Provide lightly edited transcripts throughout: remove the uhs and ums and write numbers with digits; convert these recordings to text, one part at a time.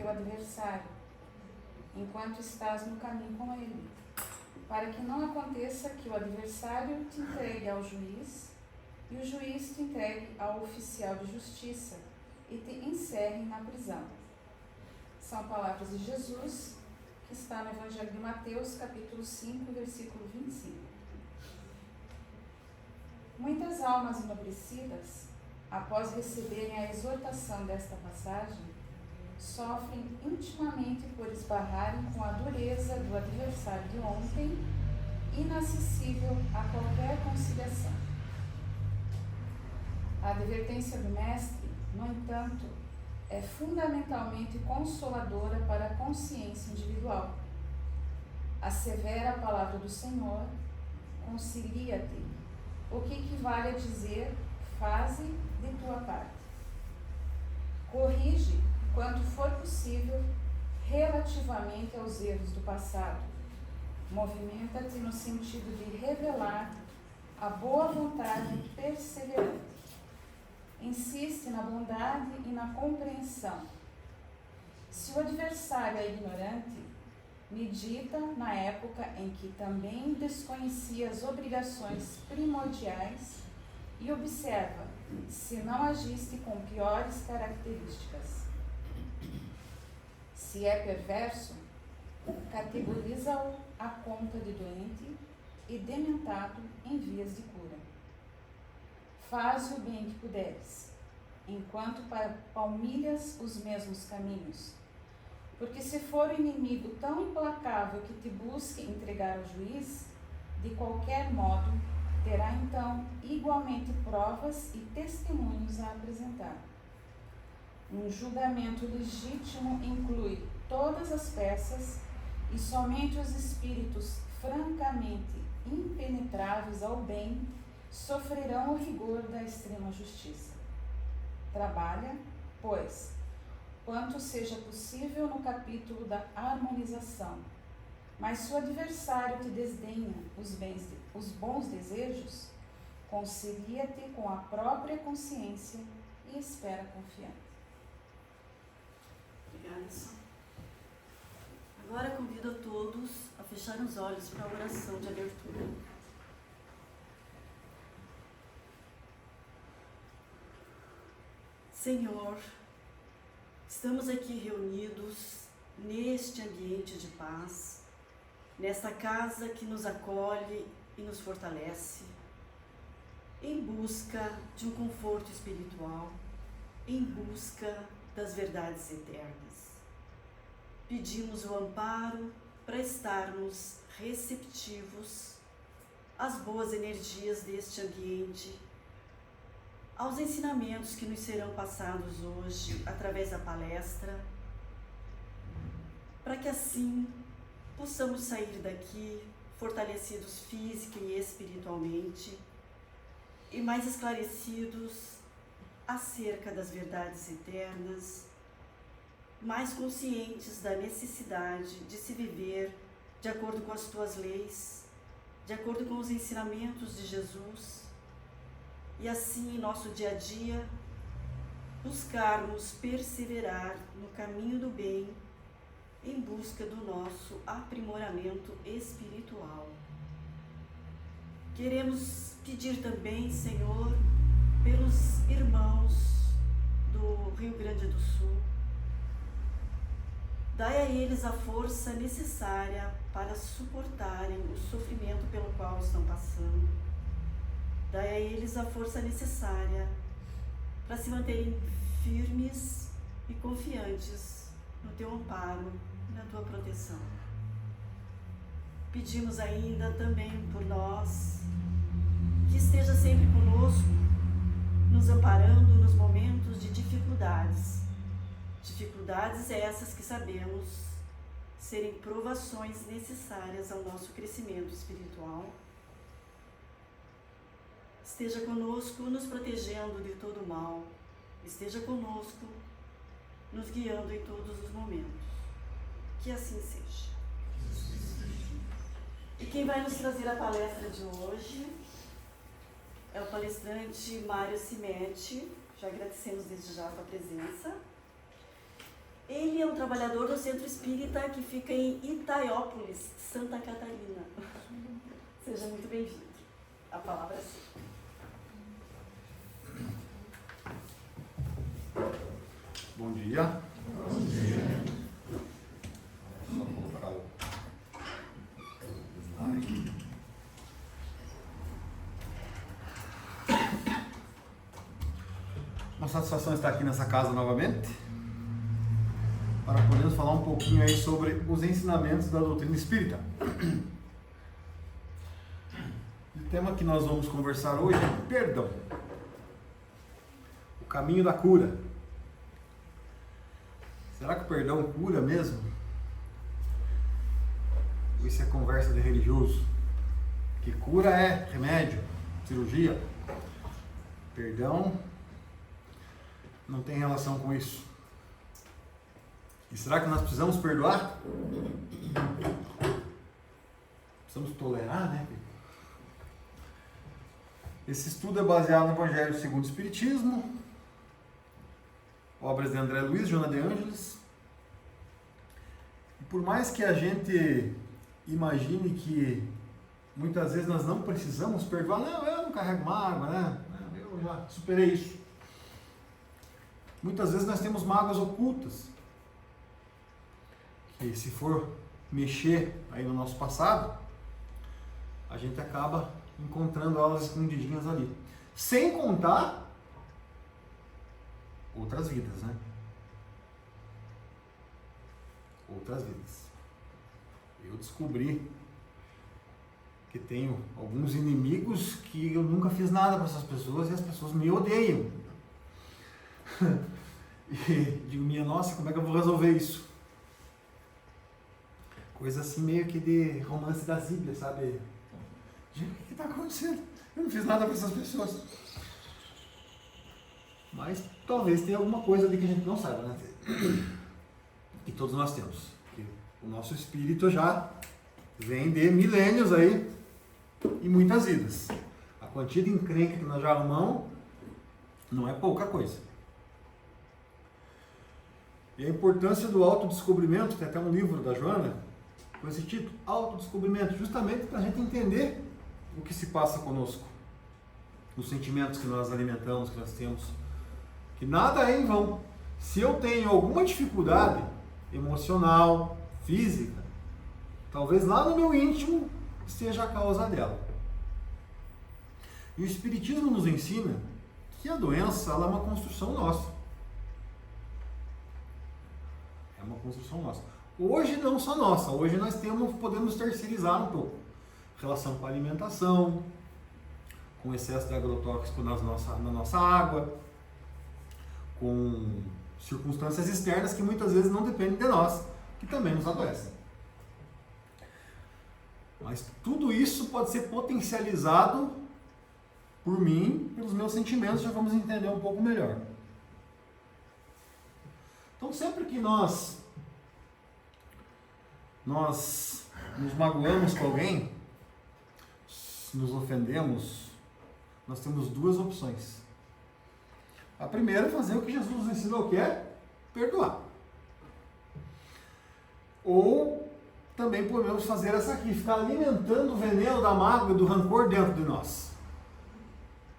teu adversário, enquanto estás no caminho com ele, para que não aconteça que o adversário te entregue ao juiz e o juiz te entregue ao oficial de justiça e te encerre na prisão. São palavras de Jesus, que está no Evangelho de Mateus, capítulo 5, versículo 25. Muitas almas enobrecidas, após receberem a exortação desta passagem, sofrem intimamente por esbarrarem com a dureza do adversário de ontem, inacessível a qualquer conciliação. A advertência do Mestre, no entanto, é fundamentalmente consoladora para a consciência individual. Assevera a palavra do Senhor, concilia-te, o que equivale a dizer, faze de tua parte. Corrige, quanto for possível, relativamente aos erros do passado. Movimenta-te no sentido de revelar a boa vontade perseverante. Insiste na bondade e na compreensão. Se o adversário é ignorante, medita na época em que também desconhecia as obrigações primordiais e observa se não agiste com piores características. Se é perverso, categoriza-o à conta de doente e dementado em vias de cura. Faz o bem que puderes, enquanto palmilhas os mesmos caminhos, porque se for o inimigo tão implacável que te busque entregar ao juiz, de qualquer modo, terá então igualmente provas e testemunhos a apresentar. Um julgamento legítimo inclui todas as peças e somente os espíritos francamente impenetráveis ao bem sofrerão o rigor da extrema justiça. Trabalha, pois, quanto seja possível no capítulo da harmonização, mas se o adversário te desdenha os bons desejos, concilia-te com a própria consciência e espera confiante. Obrigada, Só. Agora convido a todos a fecharem os olhos para a oração de abertura. Senhor, estamos aqui reunidos neste ambiente de paz, nesta casa que nos acolhe e nos fortalece, em busca de um conforto espiritual, em busca das verdades eternas. Pedimos o amparo para estarmos receptivos às boas energias deste ambiente, aos ensinamentos que nos serão passados hoje através da palestra, para que assim possamos sair daqui fortalecidos física e espiritualmente e mais esclarecidos acerca das verdades eternas, mais conscientes da necessidade de se viver de acordo com as tuas leis, de acordo com os ensinamentos de Jesus, e assim em nosso dia a dia buscarmos perseverar no caminho do bem em busca do nosso aprimoramento espiritual. Queremos pedir também, Senhor, pelos irmãos do Rio Grande do Sul. Dai a eles a força necessária para suportarem o sofrimento pelo qual estão passando. Dai a eles a força necessária para se manterem firmes e confiantes no teu amparo e na tua proteção. Pedimos ainda também por nós, que esteja sempre conosco, nos amparando nos momentos de dificuldades. Dificuldades essas que sabemos serem provações necessárias ao nosso crescimento espiritual. Esteja conosco, nos protegendo de todo mal. Esteja conosco, nos guiando em todos os momentos. Que assim seja. E quem vai nos trazer a palestra de hoje é o palestrante Mário Cimetti. Já agradecemos desde já a sua presença. Ele é um trabalhador do Centro Espírita que fica em Itaiópolis, Santa Catarina. Seja muito bem-vindo. A palavra é sua. Bom dia. Bom dia. Só colocar o slide. Uma satisfação estar aqui nessa casa novamente, para podermos falar um pouquinho aí sobre os ensinamentos da doutrina espírita. O tema que nós vamos conversar hoje é perdão. O caminho da cura. Será que o perdão cura mesmo? Ou isso é conversa de religioso? Que cura é remédio, cirurgia. Perdão não tem relação com isso. E será que nós precisamos perdoar? Precisamos tolerar, né? Esse estudo é baseado no Evangelho segundo o Espiritismo, obras de André Luiz, Joana de Ângeles. E por mais que a gente imagine que muitas vezes nós não precisamos perdoar, não, eu não carrego mágoa, né? Eu já superei isso. Muitas vezes nós temos mágoas ocultas, que se for mexer aí no nosso passado, a gente acaba encontrando elas escondidinhas ali. Sem contar outras vidas, né? Outras vidas. Eu descobri que tenho alguns inimigos que eu nunca fiz nada para essas pessoas e as pessoas me odeiam. E digo, minha nossa, como é que eu vou resolver isso? Coisa assim meio que de romance da Bíblia, sabe? O que está acontecendo? Eu não fiz nada para essas pessoas. Mas talvez tenha alguma coisa ali que a gente não saiba, né? E todos nós temos. Que o nosso espírito já vem de milênios aí e muitas vidas. A quantia de encrenca que nós já arrumamos não é pouca coisa. E a importância do autodescobrimento, tem até um livro da Joana com esse título, Autodescobrimento, justamente para a gente entender o que se passa conosco, os sentimentos que nós alimentamos, que nós temos, que nada é em vão. Se eu tenho alguma dificuldade emocional, física, talvez lá no meu íntimo esteja a causa dela. E o Espiritismo nos ensina que a doença ela é uma construção nossa. É uma construção nossa. Hoje não só nossa, hoje nós podemos terceirizar um pouco. Relação com a alimentação, com excesso de agrotóxico na nossa água, com circunstâncias externas que muitas vezes não dependem de nós, que também nos adoecem. Mas tudo isso pode ser potencializado por mim, pelos meus sentimentos, já vamos entender um pouco melhor. Então sempre que nós nos magoamos com alguém, nos ofendemos, nós temos duas opções. A primeira é fazer o que Jesus nos ensinou, que é perdoar. Ou também podemos fazer essa aqui, ficar alimentando o veneno da mágoa e do rancor dentro de nós,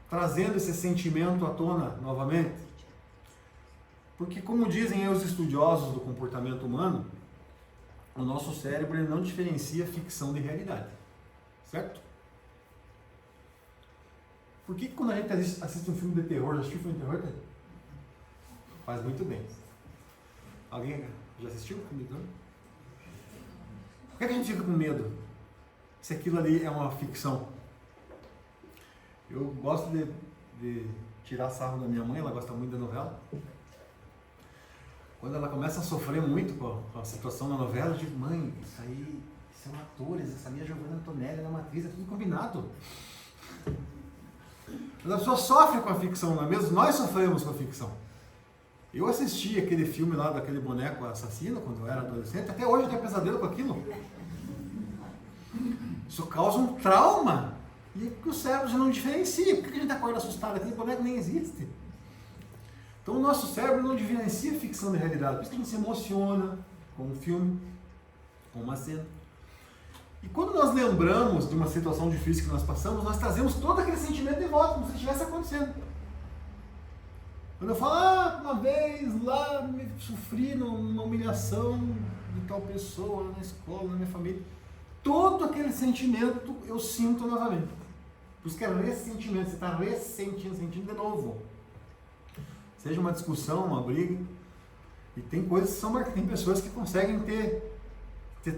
trazendo esse sentimento à tona novamente. Porque, como dizem os estudiosos do comportamento humano, o nosso cérebro ele não diferencia ficção de realidade, certo? Por que quando a gente assiste um filme de terror, já assistiu um filme de terror? Faz muito bem. Alguém já assistiu um filme de terror? Por que a gente fica com medo? Se aquilo ali é uma ficção. Eu gosto de tirar sarro da minha mãe, ela gosta muito da novela. Quando ela começa a sofrer muito com a situação da novela, eu digo, mãe, isso aí são atores, essa minha Giovanna Antonelli, ela é uma atriz, é tudo combinado. Mas a pessoa sofre com a ficção, não é mesmo? Nós sofremos com a ficção. Eu assisti aquele filme lá daquele boneco assassino quando eu era adolescente, até hoje eu tenho pesadelo com aquilo. Isso causa um trauma e que o cérebro já não diferencia. Por que a gente acorda assustado? Aquele boneco nem existe. Então o nosso cérebro não diferencia ficção da realidade, por isso que a gente se emociona com um filme, com uma cena. E quando nós lembramos de uma situação difícil que nós passamos, nós trazemos todo aquele sentimento de volta, como se estivesse acontecendo. Quando eu falo, uma vez lá me sofri numa humilhação de tal pessoa, na escola, na minha família, todo aquele sentimento eu sinto novamente. Por isso que é ressentimento, você está ressentindo, sentindo de novo. Seja uma discussão, uma briga. E tem coisas que são marcadas, tem pessoas que conseguem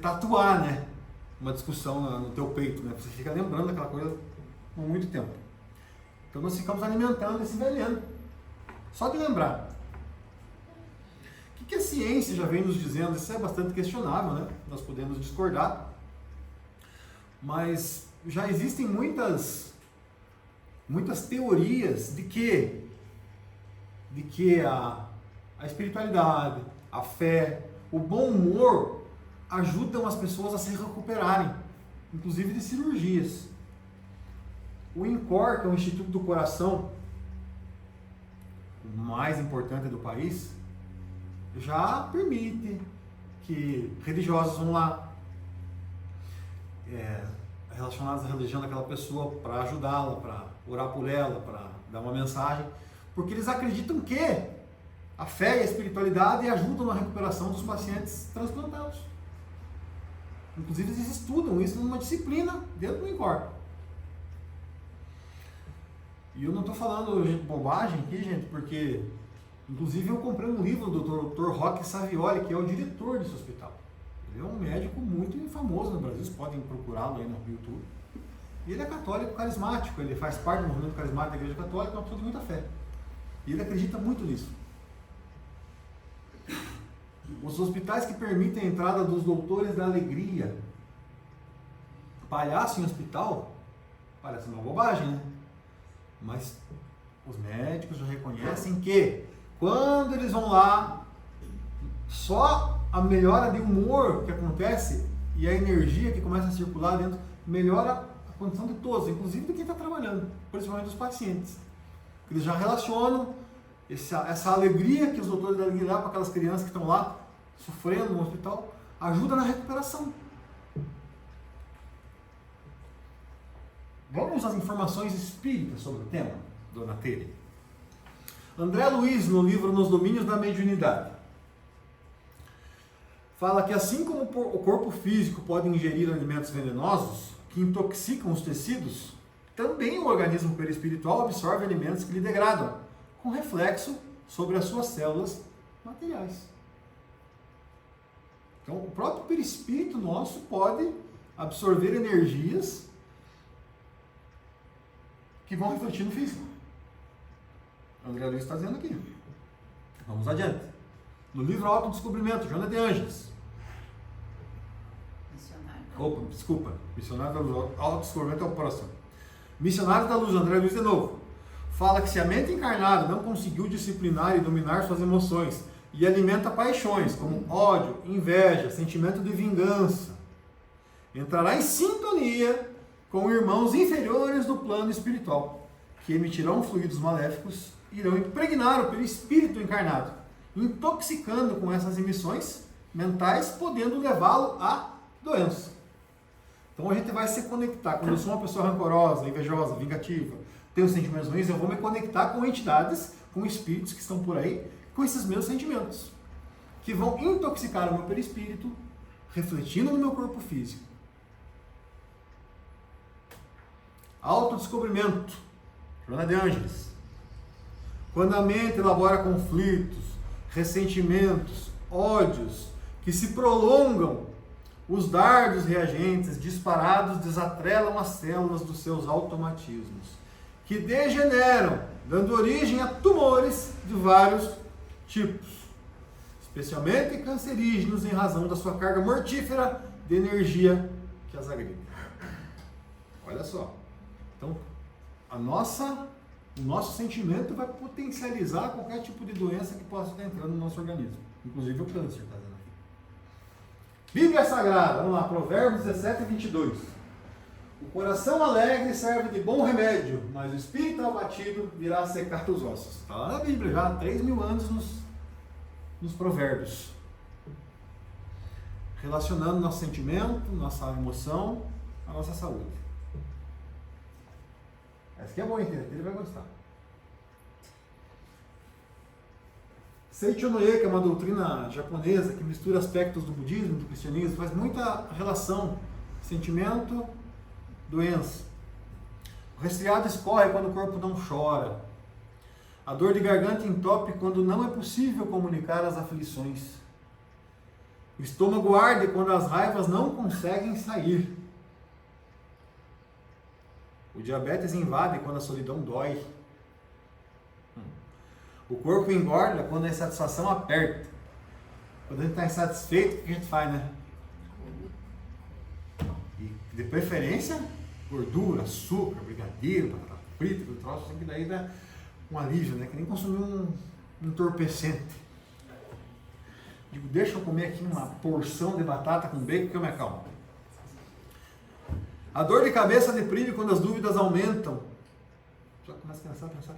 tatuar, né? Uma discussão no teu peito, né? Você fica lembrando daquela coisa por muito tempo. Então nós ficamos alimentando esse veneno. Só de lembrar. O que a ciência já vem nos dizendo? Isso é bastante questionável, né? Nós podemos discordar. Mas já existem muitas teorias de que a espiritualidade, a fé, o bom humor ajudam as pessoas a se recuperarem, inclusive de cirurgias. O INCOR, que é o Instituto do Coração, o mais importante do país, já permite que religiosos vão lá, relacionados à religião daquela pessoa, para ajudá-la, para orar por ela, para dar uma mensagem, porque eles acreditam que a fé e a espiritualidade ajudam na recuperação dos pacientes transplantados. Inclusive eles estudam isso numa disciplina dentro do INCOR. E eu não estou falando bobagem aqui, gente, porque inclusive eu comprei um livro do Dr. Roque Savioli, que é o diretor desse hospital. Ele é um médico muito famoso no Brasil, vocês podem procurá-lo aí no YouTube. E ele é católico carismático, ele faz parte do movimento carismático da Igreja Católica, é uma pessoa de muita fé. E ele acredita muito nisso. Os hospitais que permitem a entrada dos doutores da alegria, palhaço em hospital, parece uma bobagem, né? Mas os médicos já reconhecem que quando eles vão lá, só a melhora de humor que acontece e a energia que começa a circular dentro melhora a condição de todos, inclusive de quem está trabalhando, principalmente dos pacientes. Eles já relacionam essa alegria que os doutores da alegria lá para aquelas crianças que estão lá sofrendo no hospital, ajuda na recuperação. Vamos às informações espíritas sobre o tema, dona Tere. André Luiz, no livro Nos Domínios da Mediunidade, fala que assim como o corpo físico pode ingerir alimentos venenosos que intoxicam os tecidos, também o organismo perispiritual absorve alimentos que lhe degradam, com reflexo sobre as suas células materiais. Então, o próprio perispírito nosso pode absorver energias que vão refletir no físico. André Luiz está dizendo aqui. Vamos adiante. No livro Autodescobrimento, Joana de Ângeles. Missionário da Luz. Autodescobrimento é o próximo. Missionário da Luz, André Luiz de novo. Fala que se a mente encarnada não conseguiu disciplinar e dominar suas emoções e alimenta paixões como ódio, inveja, sentimento de vingança, entrará em sintonia com irmãos inferiores do plano espiritual, que emitirão fluidos maléficos e irão impregnar o perispírito encarnado, intoxicando com essas emissões mentais, podendo levá-lo à doença. Então a gente vai se conectar. Quando eu sou uma pessoa rancorosa, invejosa, vingativa, tenho sentimentos ruins, eu vou me conectar com entidades, com espíritos que estão por aí, com esses meus sentimentos, que vão intoxicar o meu perispírito, refletindo no meu corpo físico. Autodescobrimento, Joana de Ângeles. Quando a mente elabora conflitos, ressentimentos, ódios, que se prolongam, os dardos reagentes disparados desatrelam as células dos seus automatismos, que degeneram, dando origem a tumores de vários tipos, especialmente cancerígenos em razão da sua carga mortífera de energia que as agride. Olha só. Então, o nosso sentimento vai potencializar qualquer tipo de doença que possa estar entrando no nosso organismo, inclusive o câncer, está dizendo aqui. Bíblia Sagrada, vamos lá, Provérbios 17 e 22. O coração alegre serve de bom remédio, mas o espírito abatido virá secar os ossos. Está lá na Bíblia já há 3.000 anos nos provérbios. Relacionando nosso sentimento, nossa emoção, a nossa saúde. Essa aqui é boa, entender, ele vai gostar. Seichonoye, que é uma doutrina japonesa que mistura aspectos do budismo, do cristianismo, faz muita relação sentimento, doença. O resfriado escorre quando o corpo não chora. A dor de garganta entope quando não é possível comunicar as aflições. O estômago arde quando as raivas não conseguem sair. O diabetes invade quando a solidão dói. O corpo engorda quando a insatisfação aperta. Quando a gente está insatisfeito, o que a gente faz, né? E de preferência, gordura, açúcar, brigadeiro, batata frita, que troço, assim, que daí dá um alívio, né? Que nem consumir um entorpecente. Digo, deixa eu comer aqui uma porção de batata com bacon que eu me acalmo. A dor de cabeça deprime quando as dúvidas aumentam. Já começa a pensar.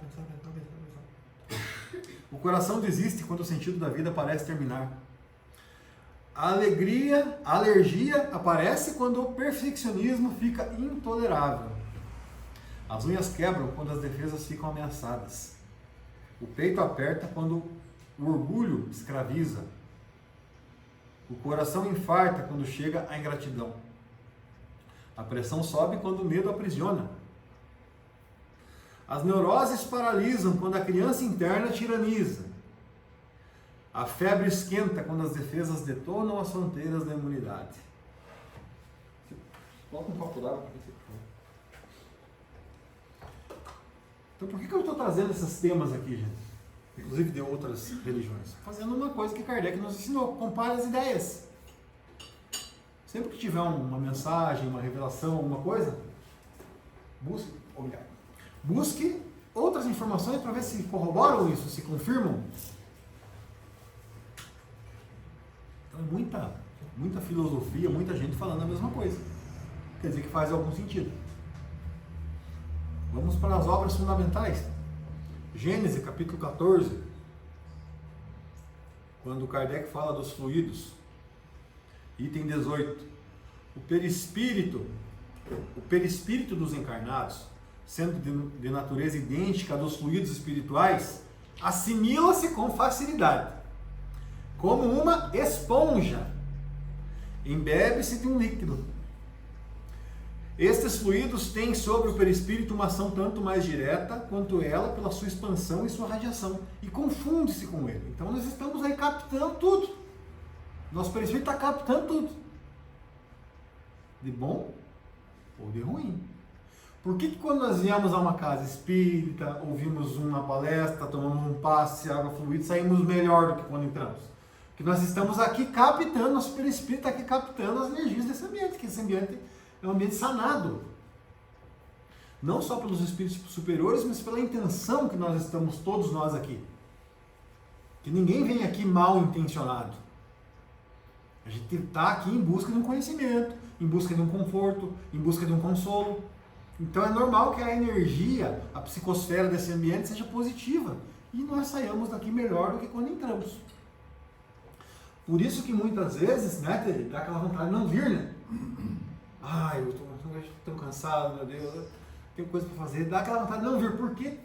O coração desiste quando o sentido da vida parece terminar. A alergia aparece quando o perfeccionismo fica intolerável. As unhas quebram quando as defesas ficam ameaçadas. O peito aperta quando o orgulho escraviza. O coração infarta quando chega a ingratidão. A pressão sobe quando o medo aprisiona. As neuroses paralisam quando a criança interna tiraniza. A febre esquenta quando as defesas detonam as fronteiras da imunidade. Coloca um copo d'água para você, por favor. Então por que eu estou trazendo esses temas aqui, gente? Inclusive de outras religiões. Fazendo uma coisa que Kardec nos ensinou. Compare as ideias. Sempre que tiver uma mensagem, uma revelação, alguma coisa, busque outras informações para ver se corroboram isso, se confirmam. Então é muita filosofia, muita gente falando a mesma coisa. Quer dizer que faz algum sentido. Vamos para as obras fundamentais. Gênesis, capítulo 14. Quando Kardec fala dos fluidos. Item 18. O perispírito dos encarnados, sendo de natureza idêntica dos fluidos espirituais, assimila-se com facilidade, como uma esponja, embebe-se de um líquido. Estes fluidos têm sobre o perispírito uma ação tanto mais direta quanto ela pela sua expansão e sua radiação, e confunde-se com ele. Então nós estamos aí captando tudo. Nosso perispírito está captando tudo, de bom ou de ruim. Por que quando nós viemos a uma casa espírita, ouvimos uma palestra, tomamos um passe, água fluida, saímos melhor do que quando entramos? Porque nós estamos aqui captando, nosso perispírito está aqui captando as energias desse ambiente, que esse ambiente é um ambiente sanado. Não só pelos espíritos superiores, mas pela intenção que nós estamos, todos nós aqui. Que ninguém vem aqui mal intencionado. A gente está aqui em busca de um conhecimento, em busca de um conforto, em busca de um consolo. Então é normal que a energia, a psicosfera desse ambiente seja positiva. E nós saiamos daqui melhor do que quando entramos. Por isso que muitas vezes, né, dá aquela vontade de não vir, né? Ai, eu estou tão cansado, meu Deus, tenho coisa para fazer. Dá aquela vontade de não vir, porque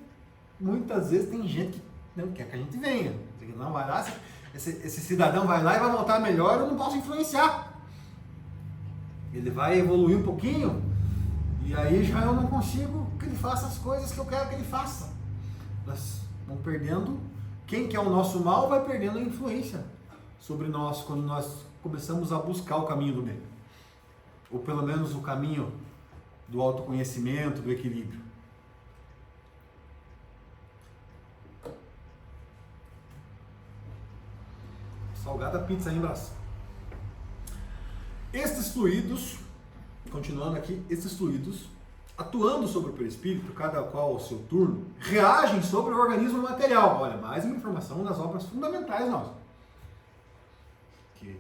muitas vezes tem gente que não quer que a gente venha. Não vai lá, esse cidadão vai lá e vai voltar melhor, eu não posso influenciar. Ele vai evoluir um pouquinho, e aí já eu não consigo que ele faça as coisas que eu quero que ele faça. Nós vamos perdendo, quem quer o nosso mal vai perdendo a influência sobre nós, quando nós começamos a buscar o caminho do bem. Ou pelo menos o caminho do autoconhecimento, do equilíbrio. Salgada pizza em braço. Estes fluidos, continuando aqui, estes fluidos, atuando sobre o perispírito, cada qual ao seu turno, reagem sobre o organismo material. Olha, mais uma informação das obras fundamentais nossas. Que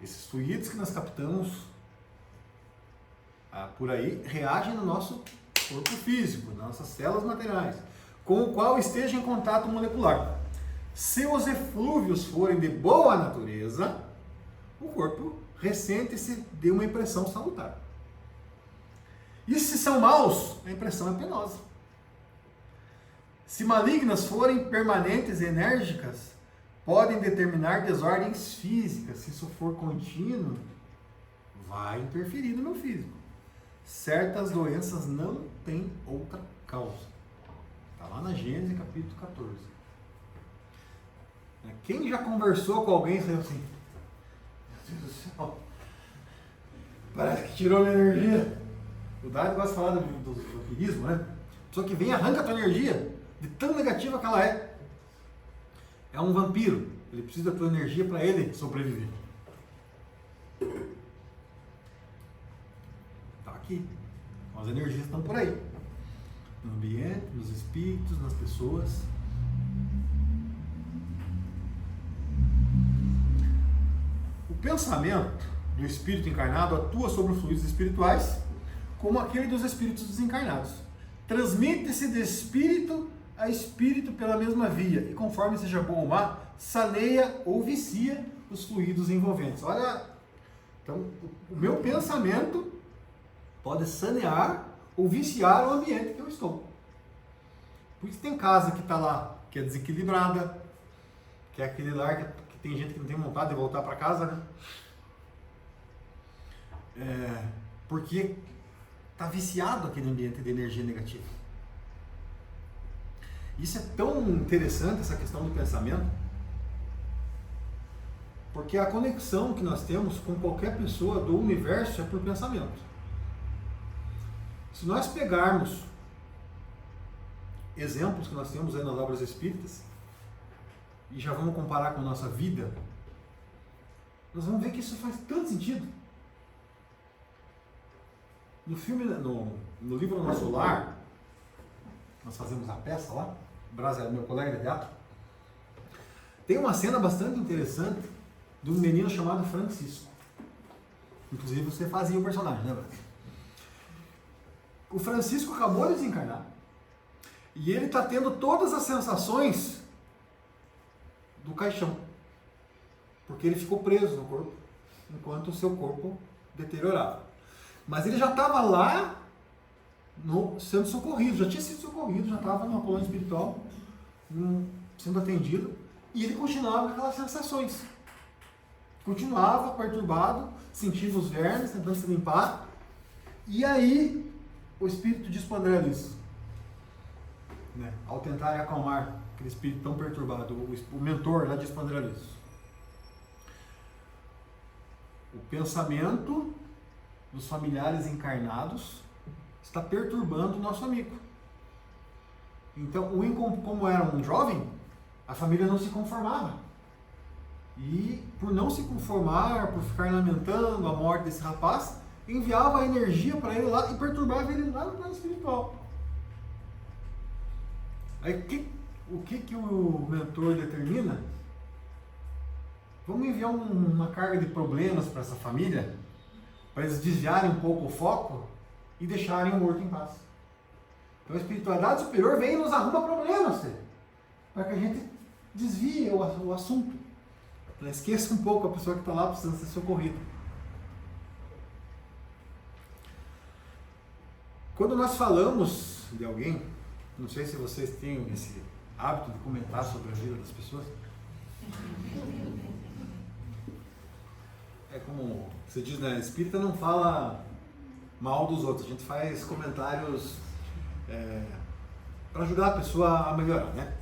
esses fluidos que nós captamos, por aí, reagem no nosso corpo físico, nas nossas células materiais, com o qual esteja em contato molecular. Se os eflúvios forem de boa natureza, o corpo ressente-se de uma impressão salutar. E se são maus, a impressão é penosa. Se malignas forem permanentes e enérgicas, podem determinar desordens físicas. Se isso for contínuo, vai interferir no meu físico. Certas doenças não têm outra causa. Está lá na Gênesis, capítulo 14. Quem já conversou com alguém e falou assim, meu Deus do céu, parece que tirou minha energia. O Dário gosta de falar do vampirismo, né? A pessoa que vem e arranca a tua energia, de tão negativa que ela é. É um vampiro. Ele precisa da tua energia para ele sobreviver. Está aqui. As energias estão por aí. No ambiente, nos espíritos, nas pessoas. O pensamento do espírito encarnado atua sobre os fluidos espirituais como aquele dos espíritos desencarnados. Transmite-se de espírito a espírito pela mesma via e, conforme seja bom ou má, saneia ou vicia os fluidos envolventes. Olha, então, o meu pensamento pode sanear ou viciar o ambiente que eu estou. Por isso tem casa que está lá, que é desequilibrada, que é aquele lar que tem gente que não tem vontade de voltar para casa, né? Porque está viciado aquele ambiente de energia negativa. Isso é tão interessante, essa questão do pensamento, porque a conexão que nós temos com qualquer pessoa do universo é por pensamento. Se nós pegarmos exemplos que nós temos aí nas obras espíritas e já vamos comparar com a nossa vida, nós vamos ver que isso faz tanto sentido. No filme, no livro do Nosso Lar, nós fazemos a peça lá, Brasa, meu colega de teatro, tem uma cena bastante interessante de um menino chamado Francisco. Inclusive você fazia o personagem, né, Brasa? O Francisco acabou de desencarnar e ele está tendo todas as sensações do caixão, porque ele ficou preso no corpo enquanto o seu corpo deteriorava. Mas ele já estava lá sendo socorrido, já tinha sido socorrido, já estava numa colônia espiritual, sendo atendido, e ele continuava com aquelas sensações. Continuava perturbado, sentindo os vermes, tentando se limpar, e aí o espírito diz para o André Luiz, né, ao tentar acalmar aquele espírito tão perturbado, o mentor lá diz para o André Luiz, o pensamento dos familiares encarnados está perturbando o nosso amigo. Então, como era um jovem, a família não se conformava. E por não se conformar, por ficar lamentando a morte desse rapaz, enviava a energia para ele lá e perturbava ele lá no plano espiritual. Aí o que o mentor determina? Vamos enviar uma carga de problemas para essa família, para eles desviarem um pouco o foco e deixarem o morto em paz. Então a espiritualidade superior vem e nos arruma problemas, para que a gente desvie o assunto. Esqueça um pouco a pessoa que está lá precisando ser socorrida. Quando nós falamos de alguém, não sei se vocês têm esse hábito de comentar sobre a vida das pessoas. É como você diz, né? Espírita não fala mal dos outros, a gente faz comentários para ajudar a pessoa a melhorar, né?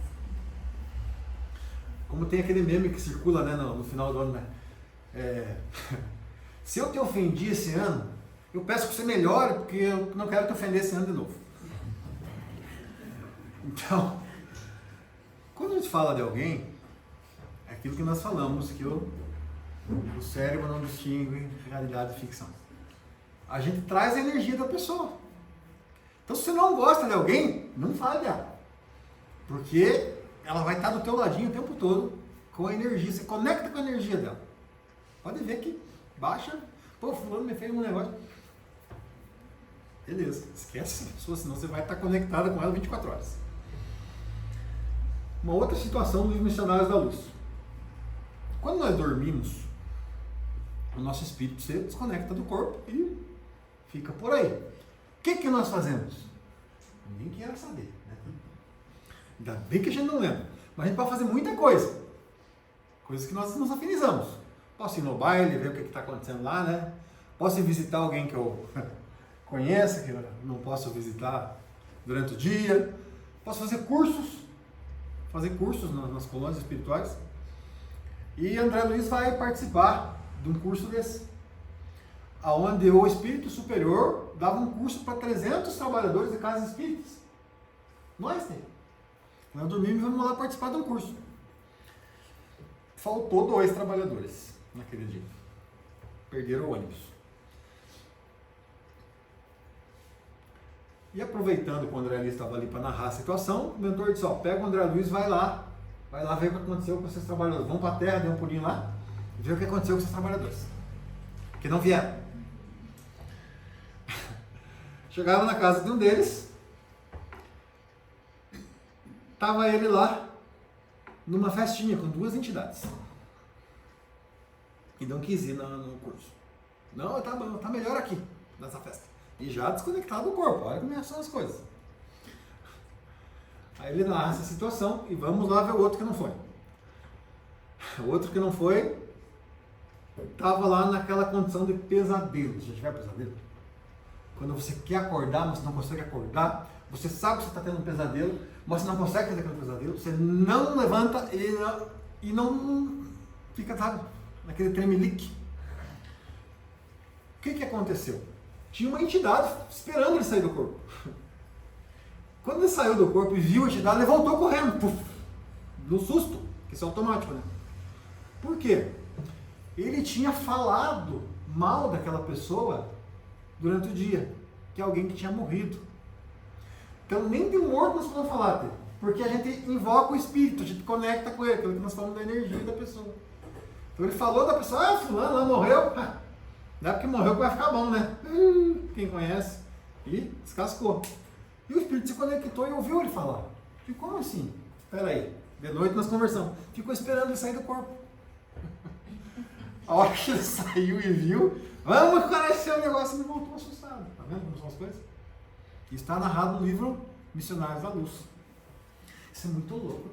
Como tem aquele meme que circula, né, no final do ano, né? Se eu te ofendi esse ano, eu peço que você melhore, porque eu não quero te ofender esse ano de novo. Então, quando a gente fala de alguém, é aquilo que nós falamos, que o cérebro não distingue realidade e ficção. A gente traz a energia da pessoa. Então, se você não gosta de alguém, não fale dela. Porque ela vai estar do teu ladinho o tempo todo com a energia. Você conecta com a energia dela. Pode ver que baixa. Pô, fulano me fez um negócio. Beleza, esquece essa pessoa, senão você vai estar conectada com ela 24 horas. Uma outra situação dos missionários da luz. Quando nós dormimos, o nosso espírito se desconecta do corpo e fica por aí. O que nós fazemos? Ninguém quer saber, né? Ainda bem que a gente não lembra. Mas a gente pode fazer muita coisa. Coisas que nós nos afinizamos. Posso ir no baile, ver o que está acontecendo lá, né? Posso ir visitar alguém que eu conheço, que eu não posso visitar durante o dia. Posso fazer cursos nas colônias espirituais. E André Luiz vai participar de um curso desse, onde o Espírito Superior dava um curso para 300 trabalhadores de casas espíritas. Nós dormimos e vamos lá participar de um curso. Faltou 2 trabalhadores naquele dia. Perderam o ônibus. E aproveitando que o André Luiz estava ali para narrar a situação, o mentor disse, pega o André Luiz, vai lá ver o que aconteceu com esses trabalhadores. Vão para a terra, dê um pulinho lá, e ver o que aconteceu com esses trabalhadores. Que não vieram. Chegaram na casa de um deles, estava ele lá, numa festinha com 2 entidades. E não quis ir no curso. Não, tá bom, tá melhor aqui, nessa festa. E já desconectado do corpo, olha como são as coisas. Aí ele narra essa situação e vamos lá ver o outro que não foi. O outro que não foi estava lá naquela condição de pesadelo. Já tiver pesadelo? Quando você quer acordar, mas não consegue acordar, você sabe que você está tendo um pesadelo, mas você não consegue fazer aquele pesadelo, você não levanta e não fica, sabe, naquele tremelique. O que aconteceu? Tinha uma entidade esperando ele sair do corpo. Quando ele saiu do corpo e viu a entidade, ele voltou correndo, puf, no susto, que isso é automático, né? Por quê? Ele tinha falado mal daquela pessoa durante o dia, que é alguém que tinha morrido. Então nem de morto nós podemos falar, porque a gente invoca o espírito, a gente conecta com ele, aquilo que nós falamos da energia da pessoa. Então ele falou da pessoa, fulano lá morreu, não é porque morreu que vai ficar bom, né? Quem conhece? E descascou. E o espírito se conectou e ouviu ele falar. Ficou como assim? Espera aí, de noite nós conversamos. Ficou esperando ele sair do corpo. A hora que ele saiu e viu, vamos conhecer o negócio, ele voltou assustado. Tá vendo como são as coisas? Isso está narrado no livro Missionários da Luz. Isso é muito louco.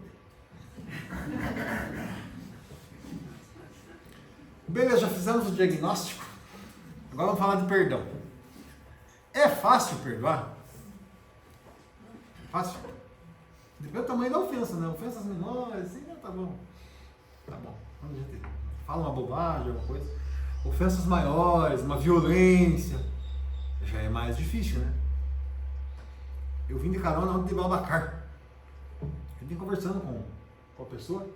Beleza, já fizemos o diagnóstico. Agora vamos falar de perdão. É fácil perdoar? Fácil? Depende do tamanho da ofensa, né? Ofensas menores, assim, tá bom. Tá bom. Quando a gente fala uma bobagem, alguma coisa. Ofensas maiores, uma violência, já é mais difícil, né? Eu vim de carona ontem de Babacar. Eu vim conversando com a pessoa.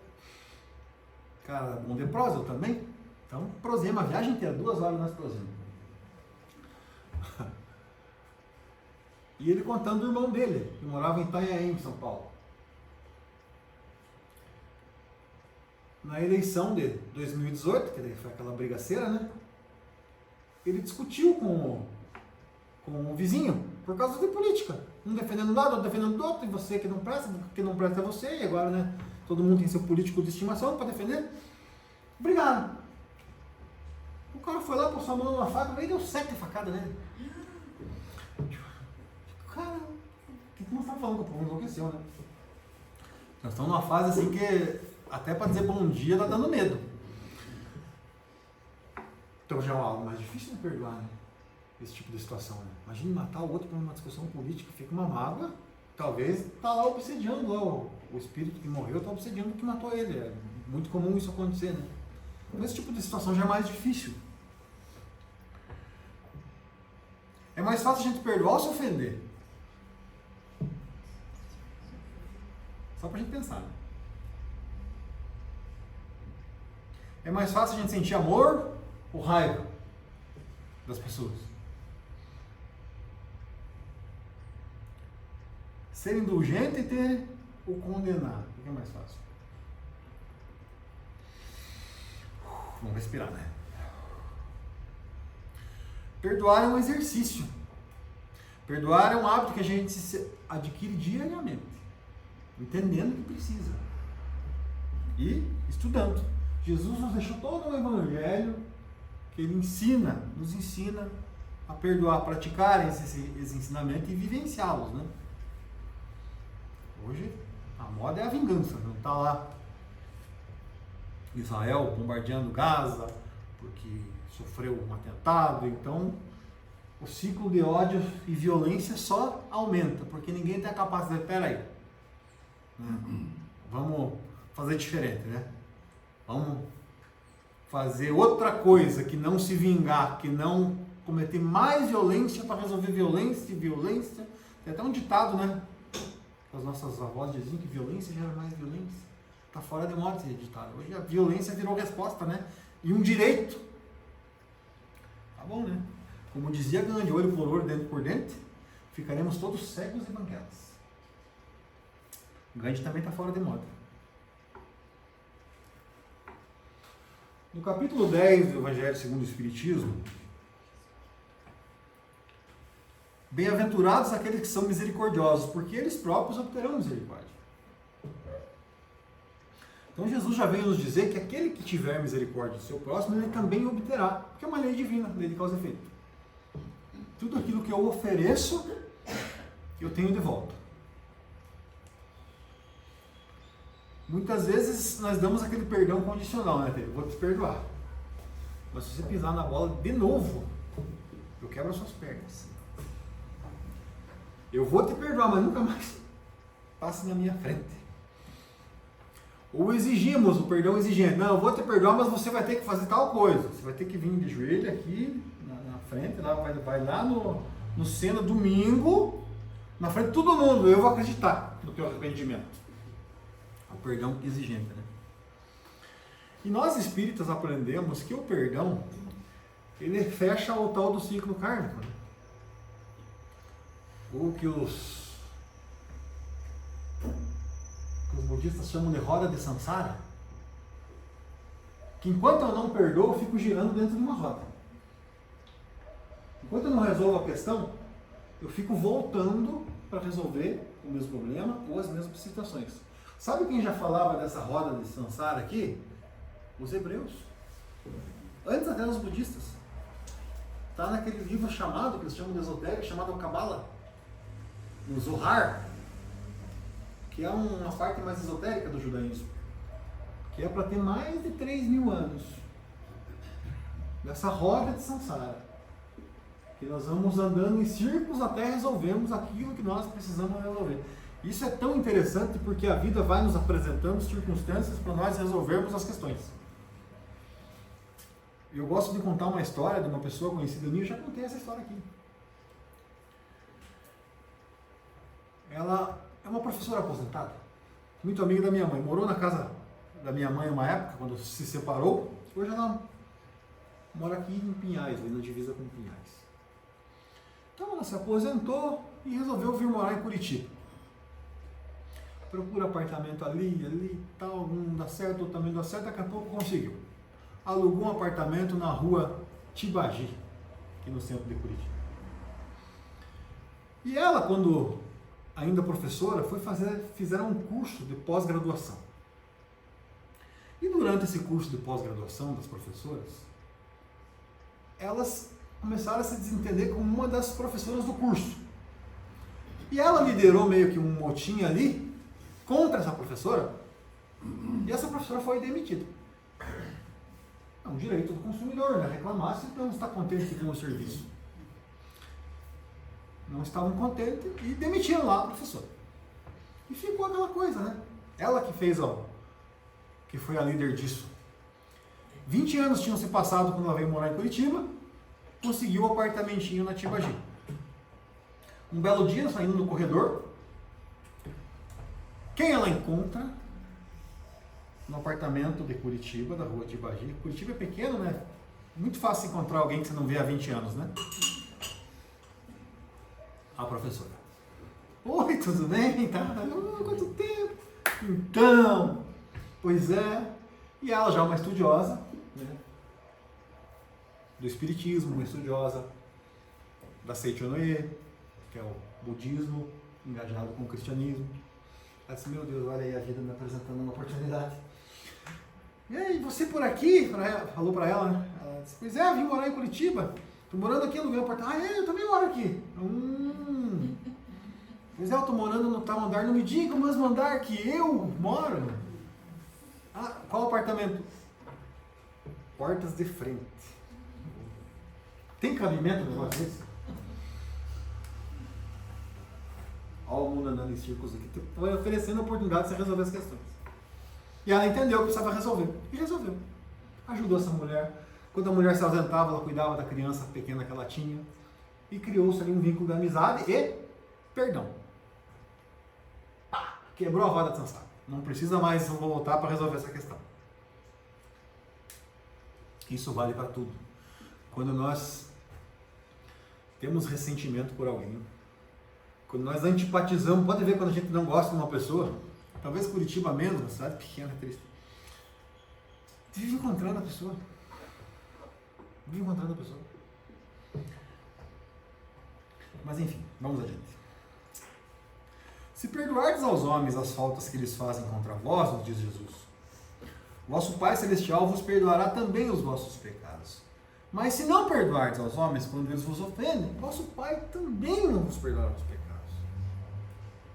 Cara, bom de prosa, eu também. Então, prosemos a viagem inteira, 2 horas nós prosemos. E ele contando do irmão dele, que morava em Itanhaém, em São Paulo. Na eleição de 2018, que foi aquela brigaceira, né? Ele discutiu com o vizinho, por causa de política. Um defendendo um lado, outro defendendo do outro, e você que não presta é você, e agora, né? Todo mundo tem seu político de estimação para defender. Obrigado. O cara foi lá, passou a mão numa faca, veio e deu 7 facadas nele. Cara, o que nós estamos falando? Que o povo enlouqueceu, né? Nós estamos numa fase assim que até para dizer bom dia tá dando medo. Então já é algo mais difícil de perdoar, né? Esse tipo de situação, né? Imagine matar o outro por uma discussão política, fica uma mágoa, talvez tá lá obsediando lá, o espírito que morreu tá obsediando o que matou ele. É muito comum isso acontecer, né? Então esse tipo de situação já é mais difícil. É mais fácil a gente perdoar ou se ofender? Só pra gente pensar, né? É mais fácil a gente sentir amor ou raiva das pessoas? Ser indulgente e ter o condenar. O que é mais fácil? Vamos respirar, né? Perdoar é um exercício. Perdoar é um hábito que a gente adquire diariamente, entendendo o que precisa e estudando. Jesus nos deixou todo um evangelho que ele nos ensina a perdoar, praticar esse ensinamento e vivenciá-los, né? Hoje a moda é a vingança, não está lá Israel bombardeando Gaza porque sofreu um atentado, então o ciclo de ódio e violência só aumenta, porque ninguém tem a capacidade de, peraí, vamos fazer diferente, né? Vamos fazer outra coisa, que não se vingar, que não cometer mais violência para resolver violência e violência. Tem até um ditado, né? As nossas avós diziam que violência gera mais violência. Está fora de moda esse ditado. Hoje a violência virou resposta, né? E um direito. Tá bom, né? Como dizia Gandhi, olho por olho, dente por dente, ficaremos todos cegos e banguelas. Gandhi também está fora de moda. No capítulo 10 do Evangelho segundo o Espiritismo, bem-aventurados aqueles que são misericordiosos, porque eles próprios obterão misericórdia. Então Jesus já veio nos dizer que aquele que tiver misericórdia do seu próximo, ele também obterá, porque é uma lei divina, lei de causa e efeito. Tudo aquilo que eu ofereço, eu tenho de volta. Muitas vezes nós damos aquele perdão condicional, né, Pedro? Vou te perdoar. Mas se você pisar na bola de novo, eu quebro as suas pernas. Eu vou te perdoar, mas nunca mais passe na minha frente. Ou exigimos o perdão exigente. Não, eu vou te perdoar, mas você vai ter que fazer tal coisa. Você vai ter que vir de joelho aqui na frente, lá, vai lá no Sena domingo, na frente de todo mundo. Eu vou acreditar no teu arrependimento. O perdão exigente, né? E nós espíritas aprendemos que o perdão, ele fecha o tal do ciclo kármico, né? O que os budistas chamam de roda de samsara, que enquanto eu não perdoo, eu fico girando dentro de uma roda. Enquanto eu não resolvo a questão, eu fico voltando para resolver o mesmo problema ou as mesmas situações. Sabe quem já falava dessa roda de samsara aqui? Os hebreus. Antes até dos budistas. Está naquele livro chamado, que eles chamam de esotérico, chamado Kabbalah. No Zohar, que é uma parte mais esotérica do judaísmo, que é para ter mais de 3.000 anos dessa roda de samsara, que nós vamos andando em círculos até resolvermos aquilo que nós precisamos resolver. Isso é tão interessante porque a vida vai nos apresentando circunstâncias para nós resolvermos as questões. Eu gosto de contar uma história de uma pessoa conhecida minha, eu já contei essa história aqui. Ela é uma professora aposentada, muito amiga da minha mãe, morou na casa da minha mãe uma época, quando se separou. Hoje ela mora aqui em Pinhais, ali na divisa com Pinhais. Então ela se aposentou e resolveu vir morar em Curitiba. Procura apartamento ali, tal, não dá certo, outro também não dá certo, daqui a pouco conseguiu. Alugou um apartamento na rua Tibagi, aqui no centro de Curitiba. E ela, quando ainda professora, fizeram um curso de pós-graduação. E durante esse curso de pós-graduação das professoras, elas começaram a se desentender como uma das professoras do curso. E ela liderou meio que um motim ali contra essa professora, e essa professora foi demitida. É um direito do consumidor, né? Reclamar se não está contente com o serviço. Não estavam contentes e demitiram lá a professora. E ficou aquela coisa, né? Ela que fez, que foi a líder disso. 20 anos tinham se passado quando ela veio morar em Curitiba, conseguiu um apartamentinho na Tibagi. Um belo dia, saindo no corredor, quem ela encontra no apartamento de Curitiba, da rua Tibagi? Curitiba é pequeno, né? Muito fácil encontrar alguém que você não vê há 20 anos, né? A professora. Oi, tudo bem? Tá? Quanto tempo? Então, pois é. E ela já é uma estudiosa, né, do espiritismo, uma estudiosa da Seichonoye, que é o budismo, engajado com o cristianismo. Ela disse, meu Deus, olha aí a vida me apresentando uma oportunidade. E aí, você por aqui? Falou pra ela, né? Ela disse, pois é, vim morar em Curitiba. Tô morando aqui, aluguei um apartamento. Ah, é, eu também moro aqui. Pois é, eu tô morando no tal andar. Não me diga o mesmo andar que eu moro. Ah, qual apartamento? Portas de frente. Tem cabimento no negócio desse? Olha o mundo andando em círculos aqui. Estou oferecendo a oportunidade de você resolver as questões. E ela entendeu que precisava resolver. E resolveu. Ajudou essa mulher. Quando a mulher se ausentava, ela cuidava da criança pequena que ela tinha. E criou-se ali um vínculo de amizade e perdão. Quebrou a roda de Sansara. Não precisa mais voltar para resolver essa questão. Isso vale para tudo. Quando nós temos ressentimento por alguém, quando nós antipatizamos, pode ver quando a gente não gosta de uma pessoa, talvez Curitiba mesmo, uma cidade pequena, triste, vive encontrando a pessoa. Vive encontrando a pessoa. Mas enfim, vamos adiante. Se perdoardes aos homens as faltas que eles fazem contra vós, nos diz Jesus, vosso Pai Celestial vos perdoará também os vossos pecados. Mas se não perdoardes aos homens quando eles vos ofendem, vosso Pai também não vos perdoará os pecados.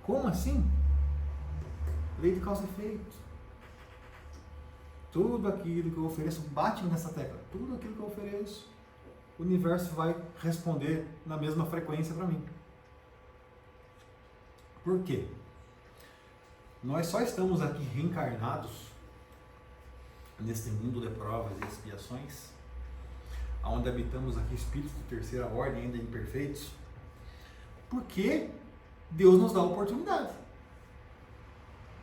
Como assim? Lei de causa e efeito. Tudo aquilo que eu ofereço, bate nessa tecla, tudo aquilo que eu ofereço, o universo vai responder na mesma frequência para mim. Por quê? Nós só estamos aqui reencarnados neste mundo de provas e expiações, onde habitamos aqui espíritos de terceira ordem, ainda imperfeitos, porque Deus nos dá a oportunidade.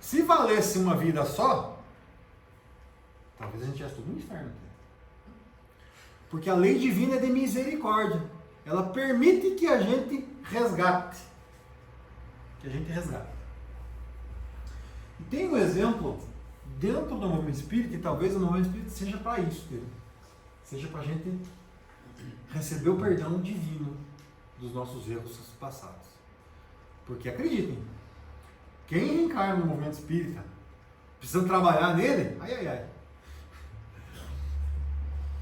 Se valesse uma vida só, talvez a gente estivesse tudo no inferno. Porque a lei divina é de misericórdia. Ela permite que a gente resgate. E tem um exemplo dentro do movimento espírita, e talvez o movimento espírita seja para isso, seja para a gente receber o perdão divino dos nossos erros passados. Porque acreditem, quem reencarna no movimento espírita, precisando trabalhar nele,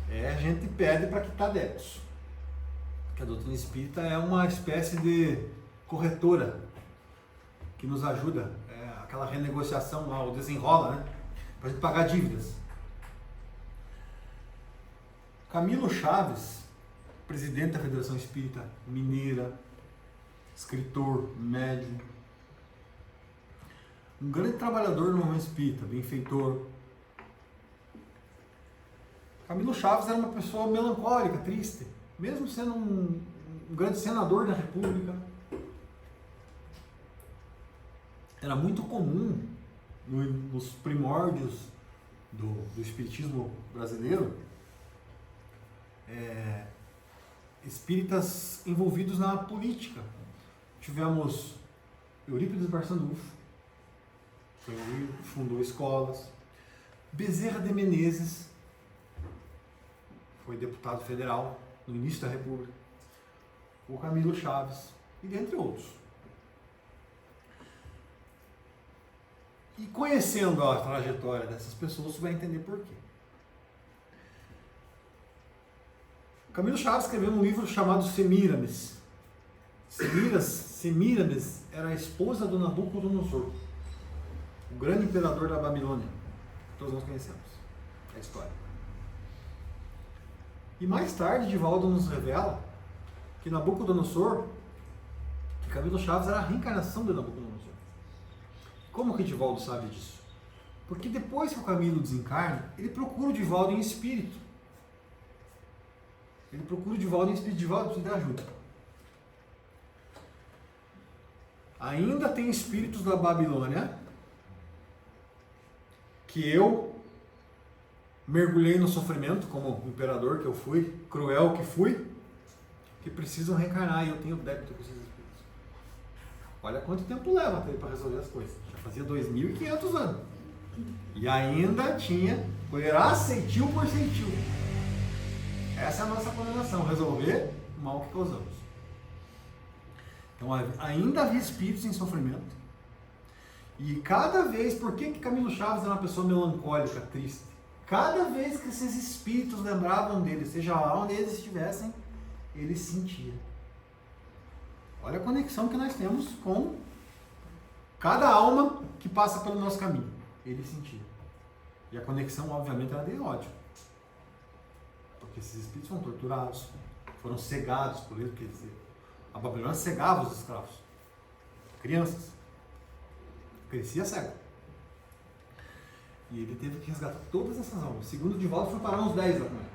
a gente pede para quitar débitos. Porque a doutrina espírita é uma espécie de corretora que nos ajuda, aquela renegociação lá, o desenrola, né? Para a gente pagar dívidas. Camilo Chaves, presidente da Federação Espírita Mineira, escritor, médium, um grande trabalhador no movimento espírita, benfeitor. Camilo Chaves era uma pessoa melancólica, triste, mesmo sendo um grande senador da República. Era muito comum nos primórdios do espiritismo brasileiro espíritas envolvidos na política. Tivemos Eurípides Barçanufo, fundou escolas. Bezerra de Menezes foi deputado federal no início da República. O Camilo Chaves, e dentre outros. E conhecendo a trajetória dessas pessoas, você vai entender por quê. Camilo Chaves escreveu um livro chamado Semíramis. Semíramis era a esposa do Nabucodonosor, o grande imperador da Babilônia. Todos nós conhecemos a história. E mais tarde, Divaldo nos revela que Nabucodonosor, que Camilo Chaves era a reencarnação de Nabucodonosor. Como que Divaldo sabe disso? Porque depois que o Camilo desencarna, ele procura o Divaldo em espírito. Divaldo precisa de ajuda. Ainda tem espíritos da Babilônia que eu mergulhei no sofrimento, como imperador que eu fui, cruel que fui, que precisam reencarnar, e eu tenho débito com esses espíritos. Olha quanto tempo leva para resolver as coisas. Já fazia 2.500 anos. E ainda tinha colherá ceitil por ceitil. Essa é a nossa condenação, resolver o mal que causamos. Então ainda havia espíritos em sofrimento. E cada vez, por que Camilo Chaves era uma pessoa melancólica, triste? Cada vez que esses espíritos lembravam dele, seja lá onde eles estivessem, ele sentia. Olha a conexão que nós temos com cada alma que passa pelo nosso caminho. Ele sentia. E a conexão, obviamente, era de ódio. Porque esses espíritos foram torturados, foram cegados por ele, quer dizer, a Babilônia cegava os escravos, crianças. Crescia cego. E ele teve que resgatar todas essas almas. Segundo de volta, foi parar uns 10 lá com ele,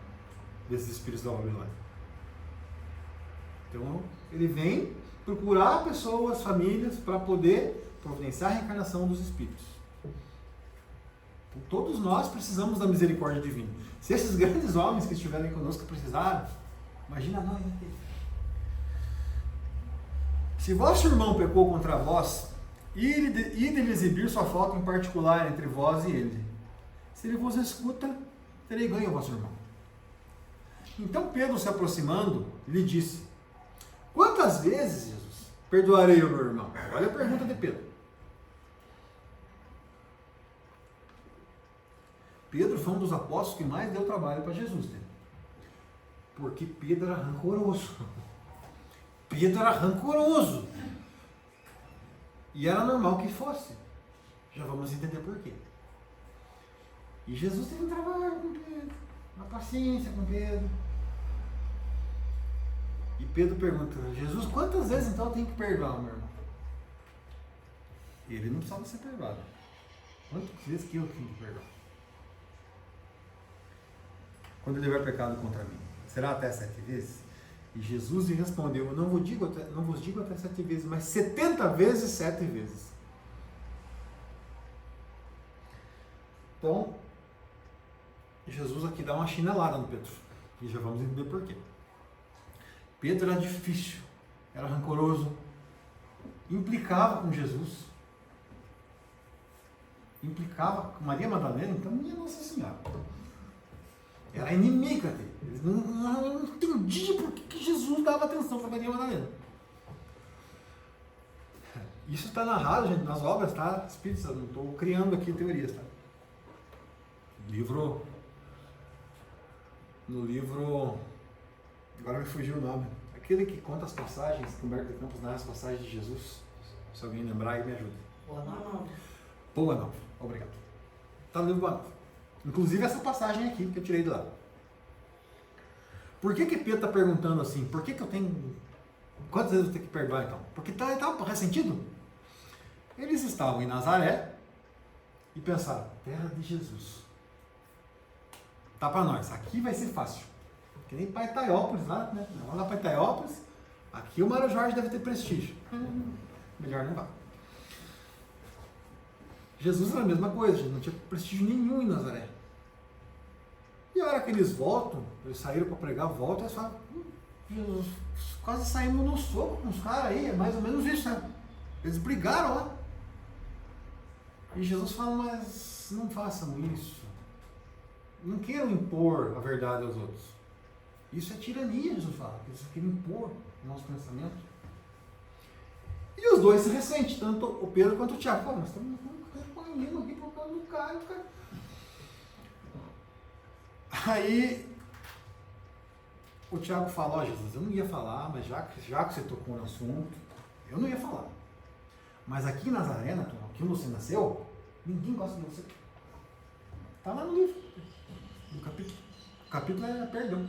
desses espíritos da Babilônia. Então, ele vem procurar pessoas, famílias, para poder providenciar a reencarnação dos espíritos. Então, todos nós precisamos da misericórdia divina. Se esses grandes homens que estiverem conosco precisaram, imagina nós aqui. Se vosso irmão pecou contra vós, ide exibir sua falta em particular entre vós e ele. Se ele vos escuta, terei ganho, vosso irmão. Então Pedro, se aproximando, lhe disse: quantas vezes, Jesus, perdoarei o meu irmão? Olha a pergunta de Pedro. Pedro foi um dos apóstolos que mais deu trabalho para Jesus, né? Porque Pedro era rancoroso. Pedro era rancoroso. E era normal que fosse. Já vamos entender por quê. E Jesus teve um trabalho com Pedro, uma paciência com Pedro. E Pedro pergunta: Jesus, quantas vezes então eu tenho que perdoar, meu irmão? Ele não precisava ser perdoado. Quantas vezes que eu tenho que perdoar? Quando ele tiver pecado contra mim, será até 7 vezes? E Jesus lhe respondeu: eu não vos digo até 7 vezes, mas 70 vezes 7 vezes. Então, Jesus aqui dá uma chinelada no Pedro. E já vamos entender por quê. Pedro era difícil, era rancoroso, implicava com Jesus, implicava com Maria Madalena, então minha Nossa Senhora. Era inimiga dele. Eles não entendiam por que Jesus dava atenção para Maria Madalena. Isso está narrado, gente, nas obras, tá? Espíritos, eu não estou criando aqui teorias, tá? No livro, agora me fugiu o nome, aquele que conta as passagens, que Humberto de Campos narra as passagens de Jesus. Se alguém lembrar aí, me ajude. Boa Nova, obrigado. Está no livro Boa Nova. Inclusive essa passagem aqui que eu tirei de lá. Por que Pedro está perguntando assim? Por que eu tenho... Quantas vezes eu tenho que perdoar então? Porque está ressentido. Eles estavam em Nazaré e pensaram: terra de Jesus. Tá para nós, aqui vai ser fácil. Que nem para Itaiópolis lá, né? Vamos lá para Itaiópolis. Aqui o Mário Jorge deve ter prestígio. Melhor não vá. Jesus era a mesma coisa, não tinha prestígio nenhum em Nazaré. E a hora que eles voltam, eles saíram para pregar, voltam, eles falam: Jesus, quase saímos no soco com os caras aí, é mais ou menos isso, né? Eles brigaram lá. E Jesus fala: mas não façam isso. Não queiram impor a verdade aos outros. Isso é tirania, Jesus fala. Eles querem impor o nosso pensamento. E os dois se ressentem, tanto o Pedro quanto o Tiago. Pô, nós estamos correndo aqui por causa do cara. Aí o Tiago fala: ó, Jesus, eu não ia falar, mas já que você tocou no assunto, eu não ia falar. Mas aqui em Nazaré, aqui onde você nasceu, ninguém gosta de você. Está lá no livro. No capítulo. O capítulo é perdão.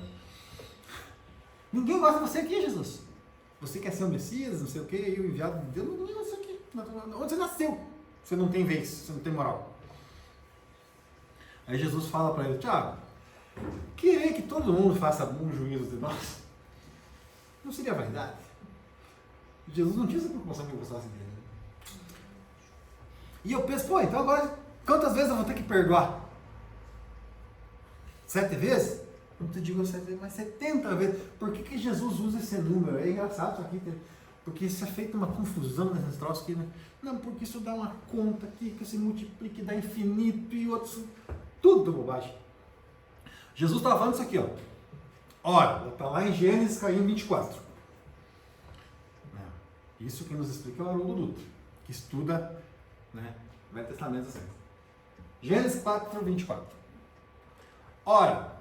Ninguém gosta de você aqui, Jesus. Você quer ser o Messias, não sei o que, e o enviado de Deus, não é isso aqui. Onde você nasceu? Você não tem vez, você não tem moral. Aí Jesus fala para ele: Tiago, querer que todo mundo faça bom juízo de nós não seria vaidade? Jesus não tinha essa preocupação que eu gostasse dele. E eu penso: pô, então agora quantas vezes eu vou ter que perdoar? 7 vezes? Não te digo 7 vezes, mas 70 vezes. Por que Jesus usa esse número? É engraçado isso aqui, porque isso é feito uma confusão nesses troços aqui, né? Não, porque isso dá uma conta aqui, que se multiplica e dá infinito e outros. Tudo bobagem. Jesus estava falando isso aqui, ó. Ora, está lá em Gênesis, caiu em 24. Isso quem nos explica é o Haroldo Dutra, que estuda, né, o Velho Testamento assim. Gênesis 4, 24. Ora,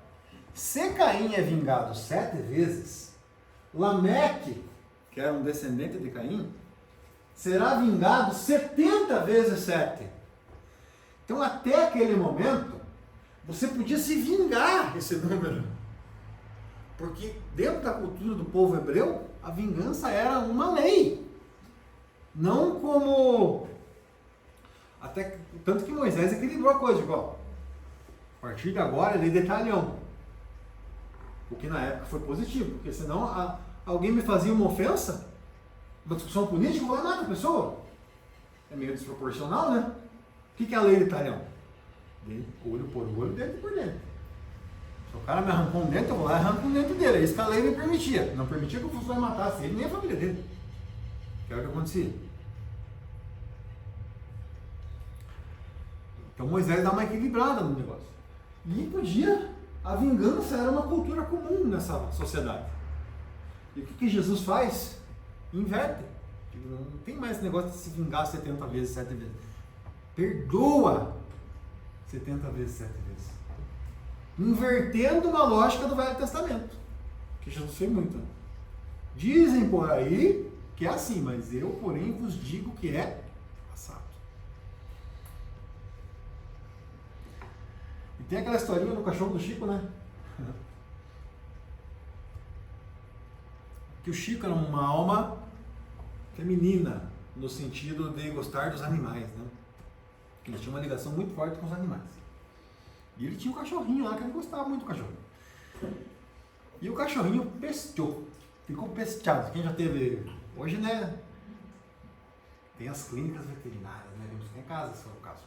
se Caim é vingado 7 vezes, Lameque, que era um descendente de Caim, será vingado 70 vezes 7. Então, até aquele momento, você podia se vingar esse número. Porque dentro da cultura do povo hebreu, a vingança era uma lei. Não como... Até tanto que Moisés equilibrou a coisa, igual. A partir de agora, é lei de talhão. O que na época foi positivo, porque senão alguém me fazia uma ofensa, uma discussão política, eu vou lá matar a pessoa. É meio desproporcional, né? O que é a lei de talhão? Olho por olho, dente por dente. Se o cara me arrancou um dente, eu vou lá e arranco um dente dele. É isso que a lei me permitia. Não permitia que eu fosse lá e matasse ele, nem a família dele. Que era o que acontecia. Então Moisés dá uma equilibrada no negócio. E podia, a vingança era uma cultura comum nessa sociedade. E o que Jesus faz? Inverte. Não tem mais esse negócio de se vingar 70 vezes, 7 vezes. Perdoa 70 vezes, 7 vezes. Invertendo uma lógica do Velho Testamento. Que Jesus fez muito. Dizem por aí que é assim, mas eu, porém, vos digo que é assado. E tem aquela historinha do cachorro do Chico, né? Que o Chico era uma alma feminina, no sentido de gostar dos animais, né? Ele tinha uma ligação muito forte com os animais. E ele tinha um cachorrinho lá que ele gostava muito do cachorro. E o cachorrinho pesteou, ficou pesteado. Quem já teve... Hoje, né? Tem as clínicas veterinárias, né? Tem casa, se for o caso.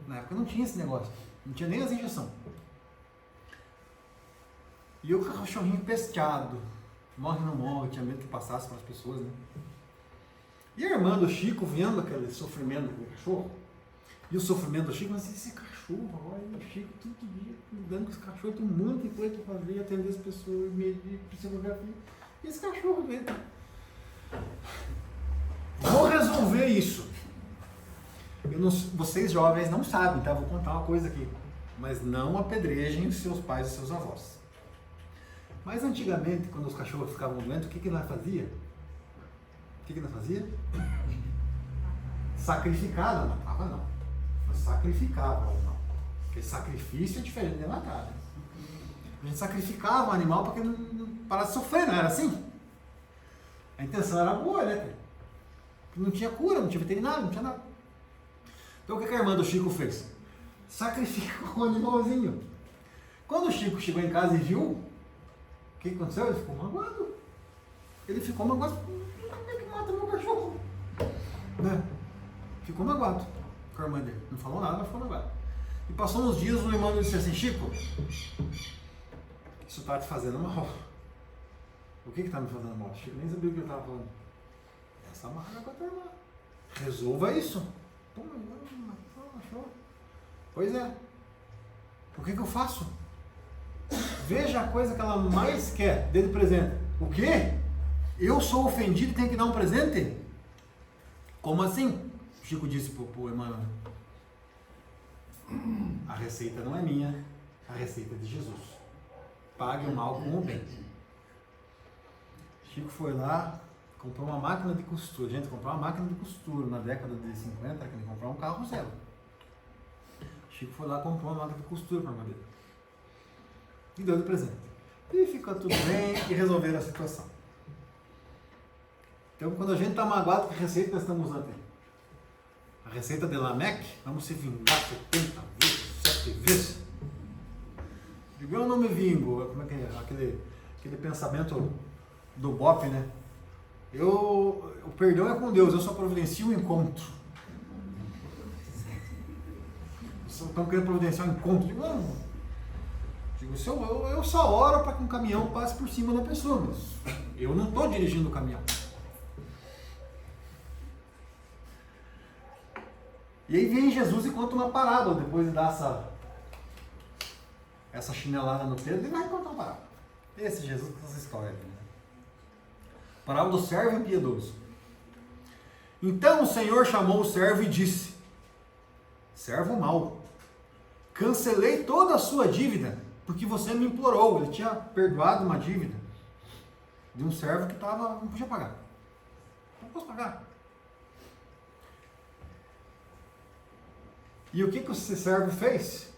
Na época não tinha esse negócio. Não tinha nem as injeções. E o cachorrinho pesteado. Morre ou não morre, tinha medo que passasse para as pessoas, né? E a irmã do Chico, vendo aquele sofrimento do cachorro, e o sofrimento do Chico, mas esse cachorro, olha, o Chico todo dia lidando com esse cachorro, tem um monte de coisa para fazer, atender as pessoas, medir psicografia. E esse cachorro dele. Vou resolver isso. Vocês jovens não sabem, tá? Vou contar uma coisa aqui. Mas não apedrejem os seus pais e seus avós. Mas antigamente, quando os cachorros ficavam doentes, o que nós fazia? Sacrificava, não matava não. Mas sacrificava o animal. Porque sacrifício é diferente de matar, né? A gente sacrificava o animal para que não parasse de sofrer, não era assim? A intenção era boa, né? Porque não tinha cura, não tinha veterinário, não tinha nada. Então o que a irmã do Chico fez? Sacrificou o animalzinho. Quando o Chico chegou em casa e viu, o que aconteceu? Ele ficou magoado. Como é que mata meu cachorro? Né? Ficou magoado com a irmã dele. Não falou nada, mas ficou magoado. E passou uns dias, o irmão dele disse assim: Chico, isso está te fazendo mal. O que está me fazendo mal? Chico nem sabia o que ele estava falando. Essa marca com a tua irmã. Resolva isso. Toma, achou. Pois é. O que eu faço? Veja a coisa que ela mais quer, dê de presente. O quê? Eu sou ofendido e tenho que dar um presente? Como assim? O Chico disse para o Emmanuel. A receita não é minha, a receita é de Jesus. Pague o mal com o bem. Chico foi lá, comprou uma máquina de costura. Gente, comprou uma máquina de costura na década de 50, era que ele comprou um carro zero. Chico foi lá, comprou uma máquina de costura para a irmã dele. E deu de presente. E ficou tudo bem e resolveram a situação. Então, quando a gente está magoado, que receita nós estamos usando aí? A receita de Lameque, vamos se vingar 70 vezes, 7 vezes. Digo, eu não me vingo. Como é que é? Aquele pensamento do Bop, né? O perdão é com Deus, eu só providencio o encontro. Estão querendo providenciar um encontro. Digo, não. Eu só oro para que um caminhão passe por cima da pessoa, mas eu não estou dirigindo o caminhão. E aí vem Jesus e conta uma parábola, depois de dar essa chinelada no Pedro, ele vai contar uma parábola. Esse Jesus com essa história aqui, né? Parábola do servo impiedoso. Então o Senhor chamou o servo e disse: servo mau, cancelei toda a sua dívida, porque você me implorou. Ele tinha perdoado uma dívida de um servo que não podia pagar. Não posso pagar. E o que esse servo fez?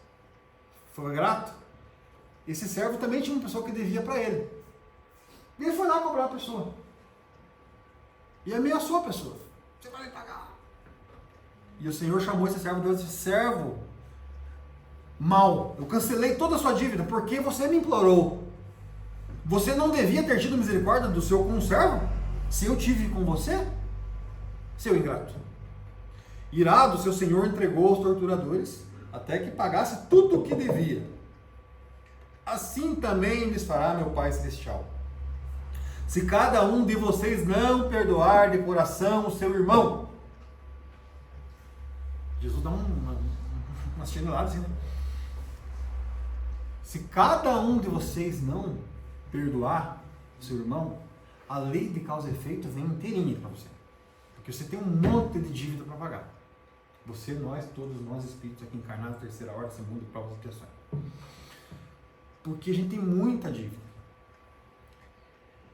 Foi grato. Esse servo também tinha uma pessoa que devia para ele. E ele foi lá cobrar a pessoa. E ameaçou a pessoa. Você vai me pagar. E o Senhor chamou esse servo de servo mau. Eu cancelei toda a sua dívida porque você me implorou. Você não devia ter tido misericórdia do seu conservo? Se eu tive com você? Seu ingrato. Irado, seu senhor entregou aos torturadores até que pagasse tudo o que devia. Assim também lhes fará meu Pai Celestial, se cada um de vocês não perdoar de coração o seu irmão. Jesus dá umas chineladas assim, né? Se cada um de vocês não perdoar o seu irmão, a lei de causa e efeito vem inteirinha para você. Porque você tem um monte de dívida para pagar. Você, nós, todos nós espíritos aqui encarnados, terceira hora, segundo, provas e expiações. Porque a gente tem muita dívida.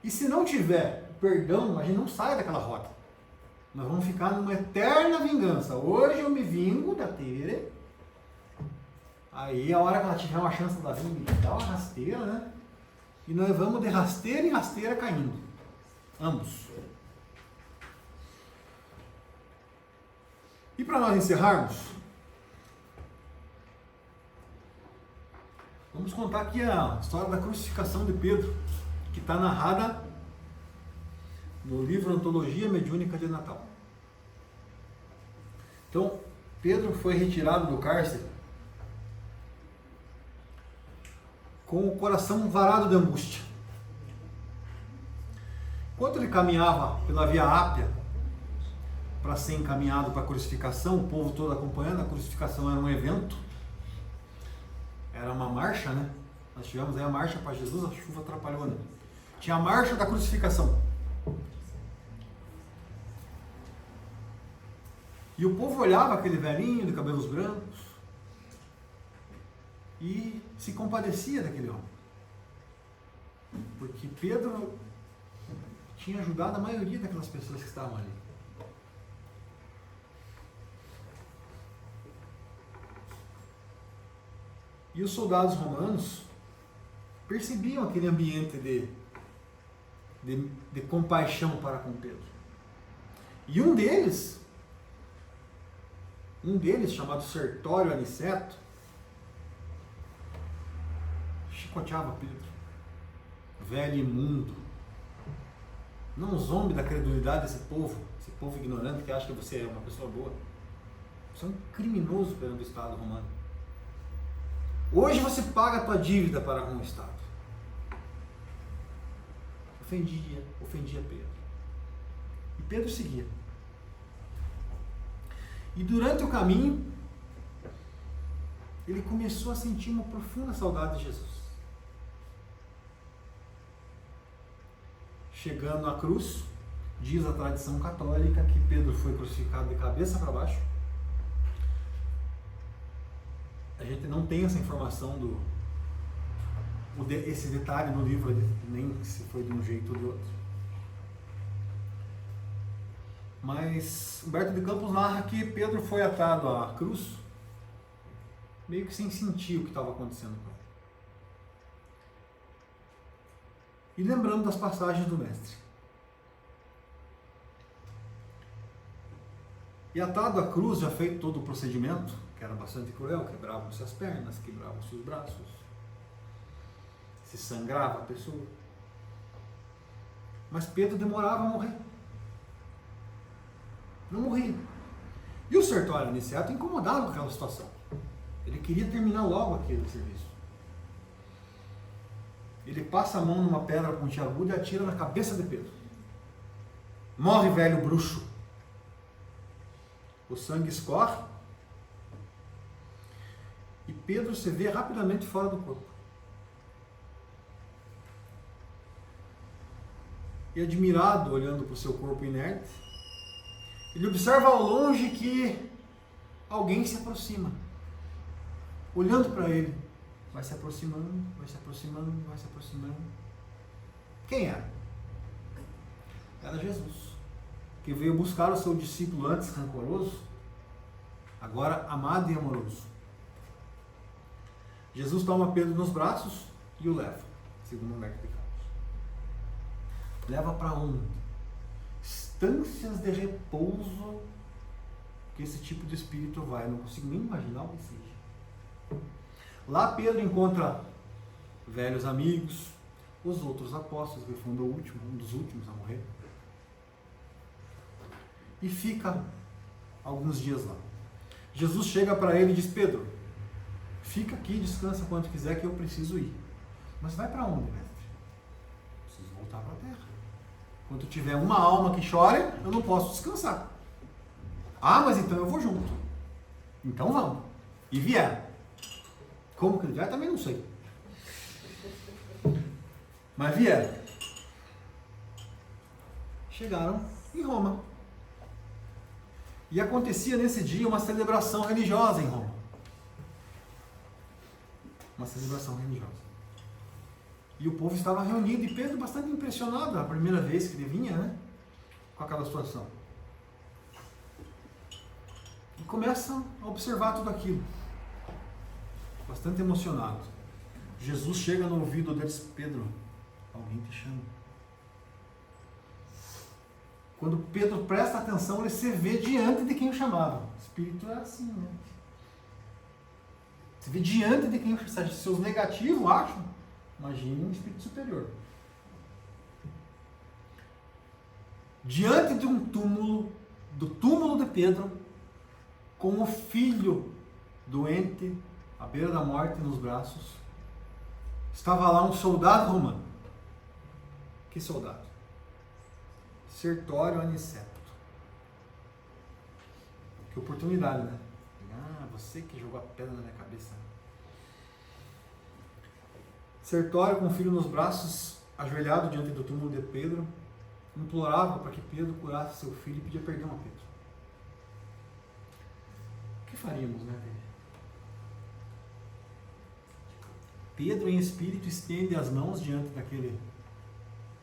E se não tiver perdão, a gente não sai daquela rota. Nós vamos ficar numa eterna vingança. Hoje eu me vingo da Tere. Aí a hora que ela tiver uma chance da vida, me dá uma rasteira, né? E nós vamos de rasteira em rasteira caindo. Ambos. E para nós encerrarmos, vamos contar aqui a história da crucificação de Pedro, que está narrada no livro Antologia Mediúnica de Natal. Então, Pedro foi retirado do cárcere com o coração varado de angústia. Enquanto ele caminhava pela Via Ápia para ser encaminhado para a crucificação, o povo todo acompanhando. A crucificação era um evento, era uma marcha, né? Nós tivemos aí a marcha para Jesus, a chuva atrapalhou, né? Tinha a marcha da crucificação. E o povo olhava aquele velhinho de cabelos brancos e se compadecia daquele homem. Porque Pedro tinha ajudado a maioria daquelas pessoas que estavam ali. E os soldados romanos percebiam aquele ambiente de compaixão para com Pedro. E um deles, chamado Sertório Aniceto, chicoteava Pedro. Velho imundo. Não zombe da credulidade desse povo, esse povo ignorante que acha que você é uma pessoa boa. Você é um criminoso perante o Estado romano. Hoje você paga a tua dívida para com o Estado. Ofendia Pedro. E Pedro seguia. E durante o caminho, ele começou a sentir uma profunda saudade de Jesus. Chegando à cruz, diz a tradição católica que Pedro foi crucificado de cabeça para baixo. A gente não tem essa informação esse detalhe no livro, nem se foi de um jeito ou de outro. Mas Humberto de Campos narra que Pedro foi atado à cruz, meio que sem sentir o que estava acontecendo com ele. E lembrando das passagens do Mestre. E atado à cruz, já feito todo o procedimento, que era bastante cruel, quebravam-se as pernas, quebravam-se os braços, se sangrava a pessoa. Mas Pedro demorava a morrer. Não morria. E o Sertório Aniceto incomodava com aquela situação. Ele queria terminar logo aquele serviço. Ele passa a mão numa pedra pontiaguda e atira na cabeça de Pedro. Morre, velho bruxo. O sangue escorre e Pedro se vê rapidamente fora do corpo. E admirado, olhando para o seu corpo inerte, Ele observa ao longe que alguém se aproxima. Olhando para ele, vai se aproximando, vai se aproximando, vai se aproximando. Quem era? Era Jesus, que veio buscar o seu discípulo antes rancoroso, agora amado e amoroso. Jesus toma Pedro nos braços e o leva, segundo Humberto de Campos. Leva para onde? Instâncias de repouso que esse tipo de espírito vai. Eu não consigo nem imaginar o que seja. Lá Pedro encontra velhos amigos, os outros apóstolos, que foi um dos últimos a morrer. E fica alguns dias lá. Jesus chega para ele e diz: Pedro, fica aqui, descansa quanto quiser que eu preciso ir. Mas vai para onde, mestre? Preciso voltar para a terra. Quando tiver uma alma que chore, eu não posso descansar. Ah, mas então eu vou junto. Então vamos. E vieram. Como que ele vai? Também não sei. Mas vieram. Chegaram em Roma. E acontecia nesse dia uma celebração religiosa em Roma. Uma celebração religiosa. E o povo estava reunido e Pedro bastante impressionado, a primeira vez que ele vinha, né, com aquela situação. E começa a observar tudo aquilo. Bastante emocionado. Jesus chega no ouvido deles: Pedro, alguém te chama. Quando Pedro presta atenção, ele se vê diante de quem o chamava. O espírito é assim, né? Se vê diante de quem o chamava. Se os negativos acham, imagine um espírito superior. Diante de um túmulo, do túmulo de Pedro, com o filho doente, à beira da morte, nos braços, estava lá um soldado romano. Que soldado? Sertório Aniceto. Que oportunidade, né? Ah, você que jogou a pedra na minha cabeça. Sertório, com o filho nos braços, ajoelhado diante do túmulo de Pedro, implorava para que Pedro curasse seu filho e pedia perdão a Pedro. O que faríamos, né, Pedro, em espírito, estende as mãos diante daquele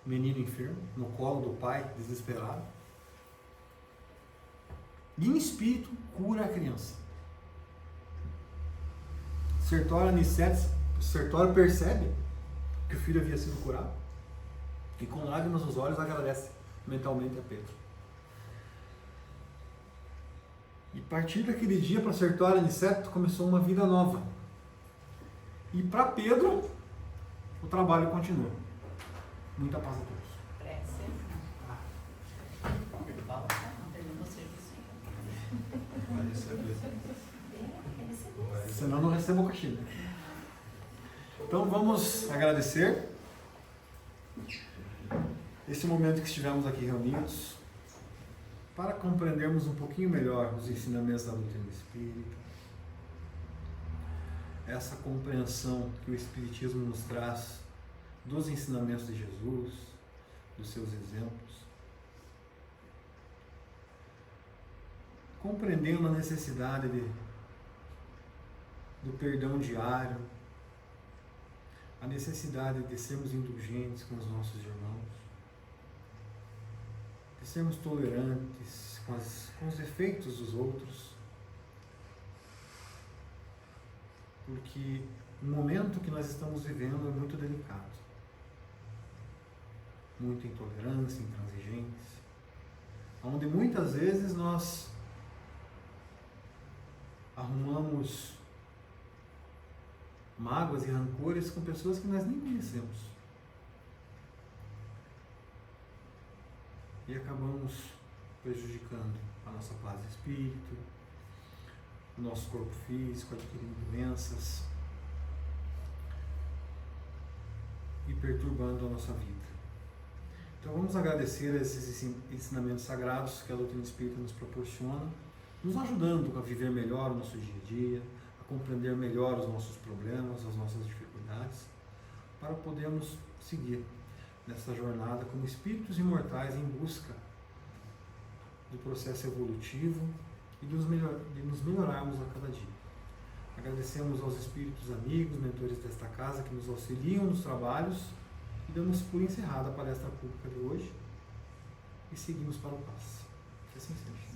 menino enfermo, no colo do pai, desesperado. E em espírito, cura a criança. Sertório percebe que o filho havia sido curado e, com lágrimas nos olhos, agradece mentalmente a Pedro. E a partir daquele dia, para Sertório Aniceto, começou uma vida nova. E para Pedro, o trabalho continua. Muita paz a todos. Prece. Não terminou o serviço ainda. Vai receber. Senão não recebo o cachê. Então vamos agradecer esse momento que estivemos aqui reunidos para compreendermos um pouquinho melhor os ensinamentos da doutrina espírita. Essa compreensão que o Espiritismo nos traz dos ensinamentos de Jesus, dos seus exemplos, compreendendo a necessidade do perdão diário, a necessidade de sermos indulgentes com os nossos irmãos, de sermos tolerantes com os defeitos dos outros, porque o momento que nós estamos vivendo é muito delicado. Muita intolerância, intransigência, onde muitas vezes nós arrumamos mágoas e rancores com pessoas que nós nem conhecemos. E acabamos prejudicando a nossa paz de espírito, o nosso corpo físico, adquirindo doenças e perturbando a nossa vida. Então vamos agradecer a esses ensinamentos sagrados que a doutrina espírita nos proporciona, nos ajudando a viver melhor o nosso dia a dia, a compreender melhor os nossos problemas, as nossas dificuldades, para podermos seguir nessa jornada como espíritos imortais em busca do processo evolutivo e de nos melhorarmos a cada dia. Agradecemos aos espíritos amigos, mentores desta casa que nos auxiliam nos trabalhos e damos por encerrada a palestra pública de hoje e seguimos para o passe. Que assim seja.